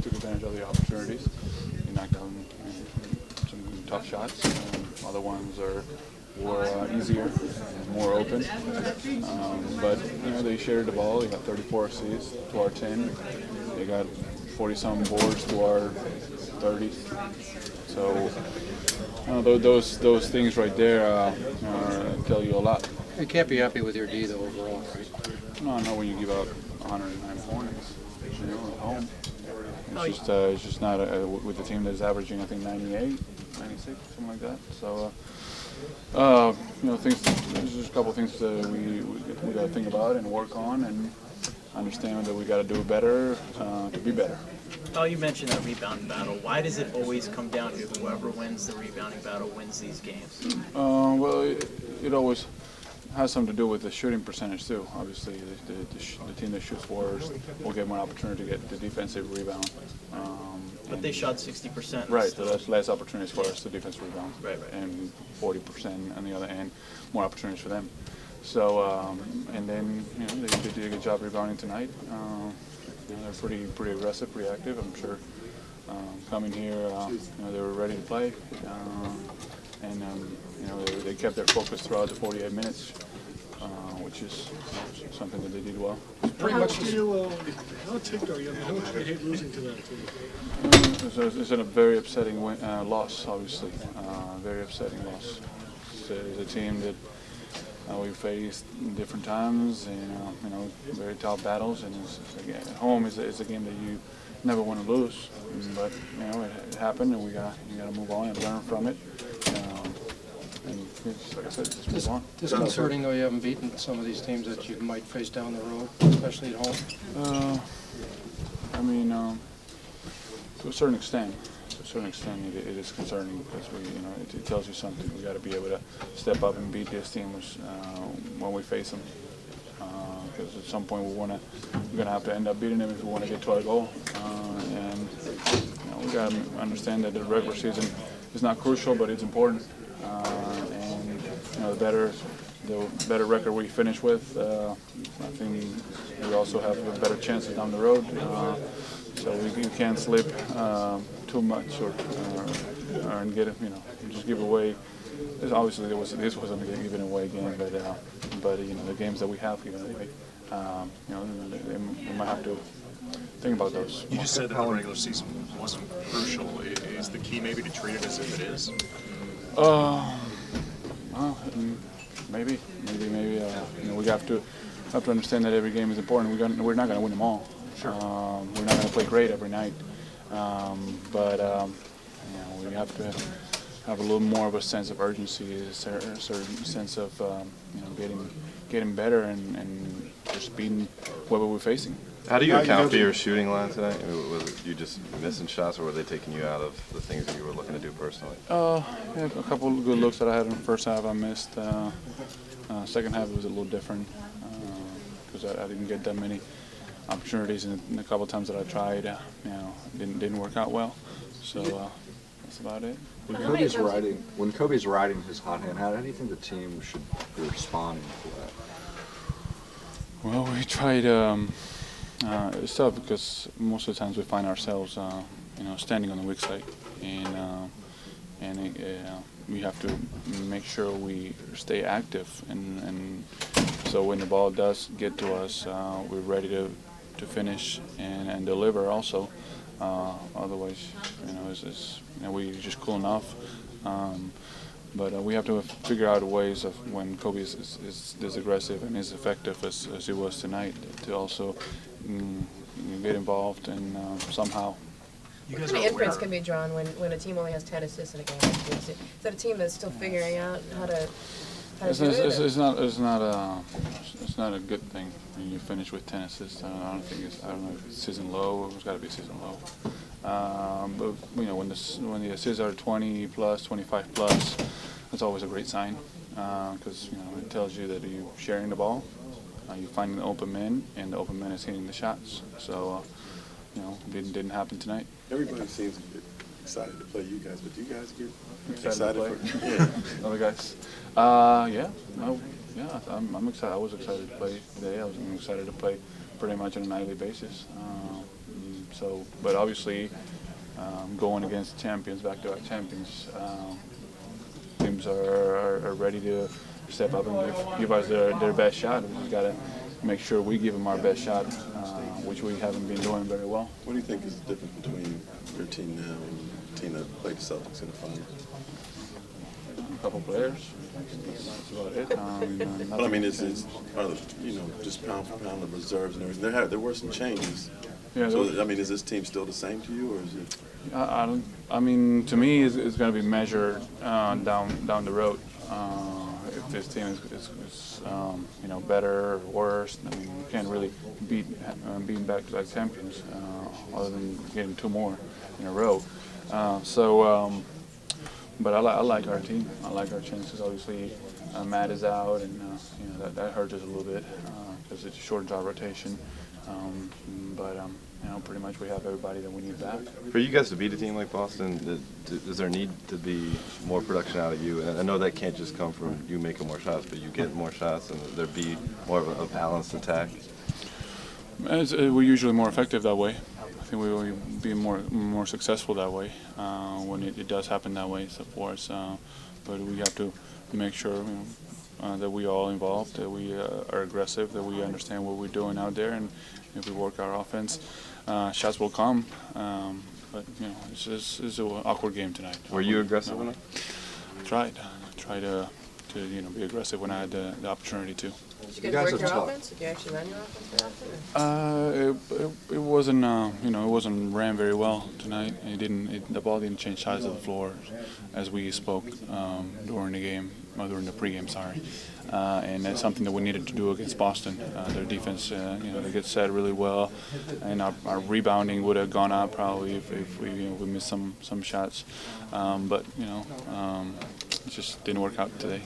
took advantage of the opportunities. He knocked down some tough shots. Other ones were easier and more open. But they shared the ball. They got 34 assists to our 10. They got 40-some boards to our 30. So those things right there tell you a lot. You can't be happy with your D though overall, right? No, when you give up 109 points, at home. It's just not with the team that's averaging, I think, 98, 96, something like that. So, there's just a couple of things that we got to think about and work on and understand that we got to do better to be better. Oh, you mentioned that rebound battle. Why does it always come down to whoever wins the rebounding battle wins these games? Well, it always has something to do with the shooting percentage too. Obviously, the team that shoots worse will get more opportunity to get the defensive rebound. But they shot 60%. Right, so that's less opportunities for us to defensive rebound. Right. And 40% on the other end, more opportunities for them. So, and then they did a good job rebounding tonight. They're pretty aggressive, pretty active. I'm sure coming here, they were ready to play, and they kept their focus throughout the 48 minutes, which is something that they did well. Pretty much. How ticked are you? How much do you hate losing to that team? It's a very upsetting loss, obviously. Very upsetting loss. It's a team that we faced different times, and very tough battles. And at home is a game that you never want to lose. But it happened, and we got to move on and learn from it. And like I said, just move on. Disconcerting though you haven't beaten some of these teams that you might face down the road, especially at home. To a certain extent. It is concerning because it tells you something. We got to be able to step up and beat these teams when we face them. Because at some point we're gonna have to end up beating them if we want to get to our goal. And we got to understand that the regular season is not crucial, but it's important. And the better record we finish with, I think we also have better chances down the road. So we can't slip too much and get it, just give away. Obviously, this wasn't a given away game, but the games that we have, they might have to think about those. You just said that the regular season wasn't crucial. Is the key maybe to treat it as if it is? Well, maybe. We have to understand that every game is important. We're not going to win them all. Sure. We're not going to play great every night, but we have to have a little more of a sense of urgency, a certain sense of getting better and just beating whoever we're facing. How do you account for your shooting line tonight? Was it you just missing shots, or were they taking you out of the things that you were looking to do personally? Yeah, a couple of good looks that I had in the first half I missed. Second half it was a little different because I didn't get that many opportunities, and a couple of times that I tried, didn't work out well. So that's about it. When Kobe's riding his hot hand, how do you think the team should be responding to that? Well, we tried. It's tough because most of the times we find ourselves, standing on the weak side, and we have to make sure we stay active, and so when the ball does get to us, we're ready to finish and deliver also. Otherwise, we just cool enough. But we have to figure out ways of when Kobe is this aggressive and as effective as he was tonight to also get involved and somehow. What kind of inference can be drawn when a team only has 10 assists in a game? Is that a team that's still figuring out how to do it? It's not a good thing when you finish with 10 assists. I don't know if it's season low. It's got to be season low. But when the assists are 20 plus, 25 plus, that's always a great sign because it tells you that you're sharing the ball, you're finding the open man, and the open man is hitting the shots. So it didn't happen tonight. Everybody seems excited to play you guys, but do you guys get excited for other guys? I'm excited. I was excited to play today. I'm excited to play pretty much on a nightly basis. So, but obviously, going against champions, back-to-back champions, teams are ready to step up and give us their best shot. We got to make sure we give them our best shot, which we haven't been doing very well. What do you think is the difference between your team now and the team that played the Celtics in the finals? A couple players. That's about it. But I mean, it's just pound for pound the reserves and everything. There were some changes. Yeah, So I mean, is this team still the same to you, or is it? I mean, to me, it's going to be measured down the road. If this team is better or worse, I mean, you can't really beat back-to-back champions other than getting 2 more in a row. But I like our team. I like our chances. Obviously, Matt is out, and that hurts us a little bit because it shortens our rotation. But pretty much we have everybody that we need back. For you guys to beat a team like Boston, does there need to be more production out of you? And I know that can't just come from you making more shots, but you get more shots, and there be more of a balanced attack. We're usually more effective that way. I think we will be more successful that way when it does happen that way. So for us, but we have to make sure that we all involved, that we are aggressive, that we understand what we're doing out there, and if we work our offense, shots will come. But it's an awkward game tonight. Were you aggressive enough? Tried to be aggressive when I had the opportunity to. Did you You guys guys work are your tough. offense? Did you actually run your offense very often? It wasn't it wasn't ran very well tonight. The ball didn't change sides of the floor as we spoke during the game, during the pregame. Sorry, and that's something that we needed to do against Boston. Their defense, they get set really well, and our rebounding would have gone up probably if we missed some shots, but it just didn't work out today.